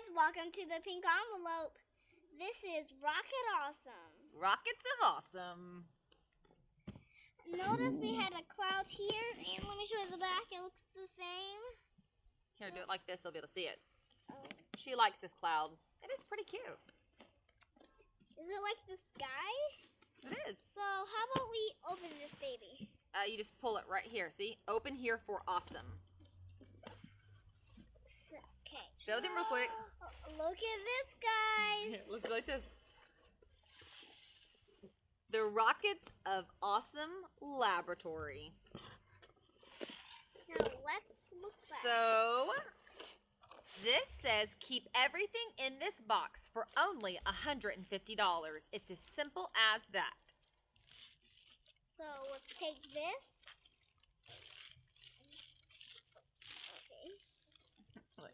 guys, welcome to the pink envelope. This is Rocket Awesome. Rockets of Awesome. Notice we had a cloud here, and let me show you the back. It looks the same. Here, do it like this, they'll be able to see it. Oh. She likes this cloud. It is pretty cute. Is it like the sky? It is. So how about we open this baby? You just pull it right here, see? Open here for awesome. Okay. Show them real quick. Look at this, guys. It looks like this. The Rockets of Awesome Laboratory. Now let's look back. So, this says keep everything in this box for only $150. It's as simple as that. So let's take this. Okay. Look.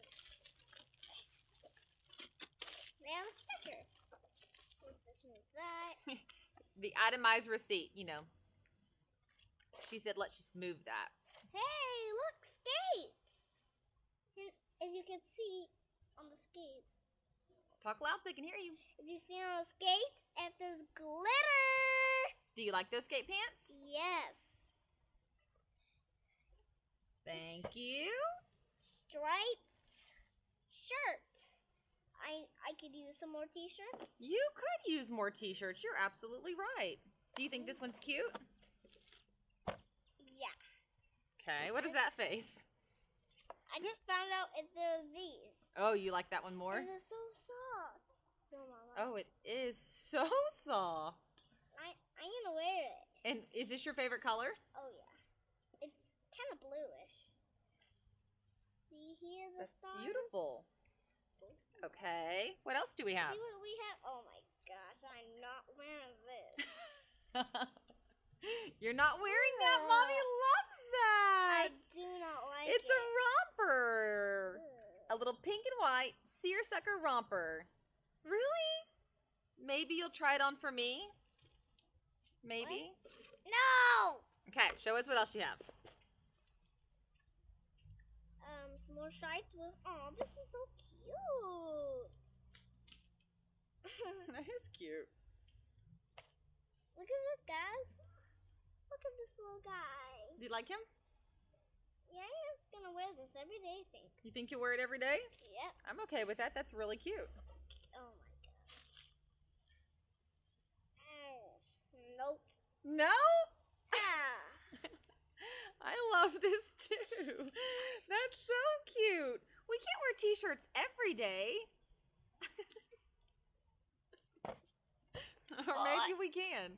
Now the sticker. Let's just move that. The itemized receipt, you know. She said, let's just move that. Hey, look, skates! And as you can see on the skates. Talk loud so they can hear you. As you see on the skates, and there's glitter! Do you like those skate pants? Yes. Thank you. Striped shirt. I could use some more t-shirts. You could use more t-shirts. You're absolutely right. Do you think this one's cute? Yeah. Okay, what is that face? I just found out if there are these. Oh, you like that one more? And they're so soft. No, Mama. Oh, it is so soft. I'm gonna wear it. And is this your favorite color? Oh yeah. It's kind of bluish. See here the That's stars? beautiful. Okay, what else do we have? See what we have? Oh my gosh, I'm not wearing this. You're not wearing that? Mommy loves that. I do not like It's it. a romper. Ugh. A little pink and white seersucker romper. Really? Maybe you'll try it on for me? Maybe? What? No! Okay, show us what else you have. Some more stripes with, oh, this is so cute. That is cute. Look at this, guys. Look at this little guy. Do you like him? Yeah, I'm just gonna wear this every day, I think. You think you'll wear it every day? Yep. I'm okay with that. That's really cute. Oh my gosh. Oh, nope. No? Ah. I love this too. That's so cute. We can't wear t-shirts every day. Or maybe we can.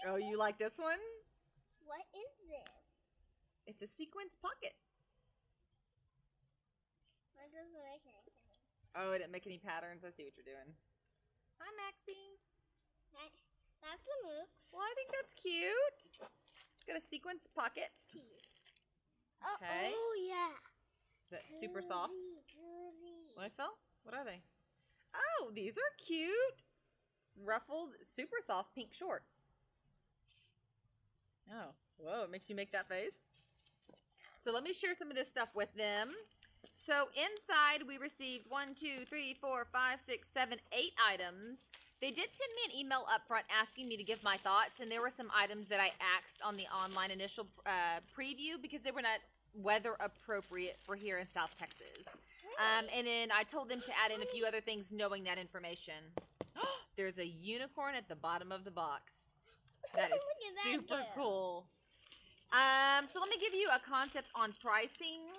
Oh, you like this one? What is this? It's a sequence pocket. That doesn't make anything. Oh, it didn't make any patterns. I see what you're doing. Hi, Maxie. That's the mooks. Well, I think that's cute. It's got a sequence pocket. Oh, Okay. oh yeah. Is that super soft? Goosey. What fell? What are they? Oh, these are cute. Ruffled, super soft pink shorts. Oh, whoa, it makes you make that face. So let me share some of this stuff with them. So inside we received 1, 2, 3, 4, 5, 6, 7, 8 items. They did send me an email up front asking me to give my thoughts, and there were some items that I axed on the online initial preview because they were not weather appropriate for here in South Texas. And then I told them to add in a few other things knowing that information. There's a unicorn at the bottom of the box. That is Look at that super girl. cool. So let me give you a concept on pricing.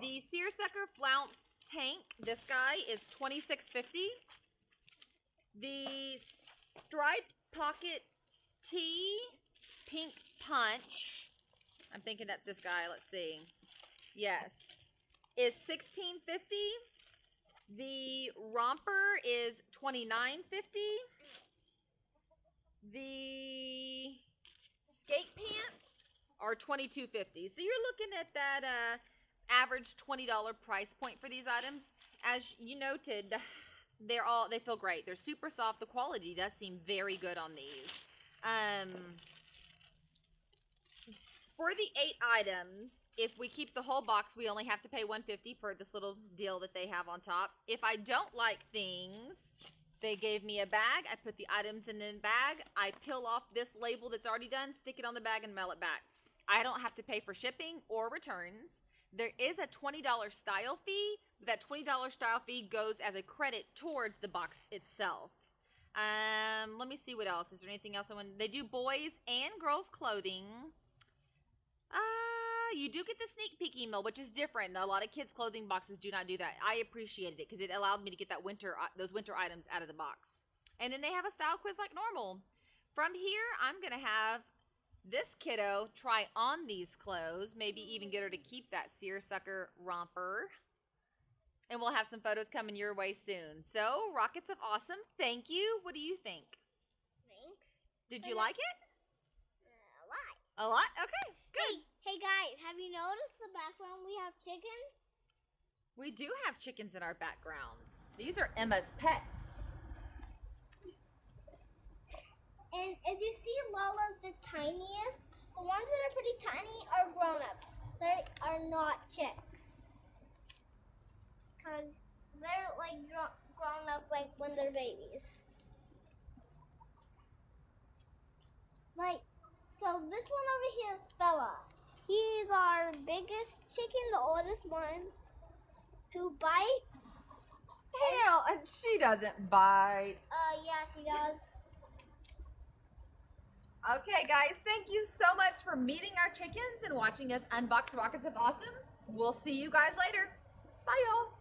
The seersucker flounce tank, this guy is $26.50. The striped pocket tee pink punch, I'm thinking that's this guy, let's see. Yes, is $16.50. The romper is $29.50. The skate pants are $22.50. So you're looking at that average $20 price point for these items. As you noted, they feel great. They're super soft. The quality does seem very good on these. for the 8 items, if we keep the whole box, we only have to pay $150 per this little deal that they have on top. If I don't like things, they gave me a bag. I put the items in the bag. I peel off this label that's already done, stick it on the bag, and mail it back. I don't have to pay for shipping or returns. There is a $20 style fee. That $20 style fee goes as a credit towards the box itself. Let me see what else. Is there anything else I want? They do boys and girls clothing. You do get the sneak peek email, which is different. A lot of kids' clothing boxes do not do that. I appreciated it because it allowed me to get those winter items out of the box. And then they have a style quiz like normal. From here, I'm going to have this kiddo try on these clothes, maybe even get her to keep that seersucker romper. And we'll have some photos coming your way soon. So, Rockets of Awesome, thank you. What do you think? Thanks. Did you like it? A lot. A lot? Okay, good. Hey guys, have you noticed the background we have chickens? We do have chickens in our background. These are Emma's pets. And as you see, Lala's the tiniest. The ones that are pretty tiny are grown-ups. They are not chicks. Because they're like grown up like when they're babies. Like, so this one over here is Fella. He's our biggest chicken, the oldest one, who bites. Hell, and she doesn't bite. Yeah, she does. Okay, guys, thank you so much for meeting our chickens and watching us unbox Rockets of Awesome. We'll see you guys later. Bye, y'all.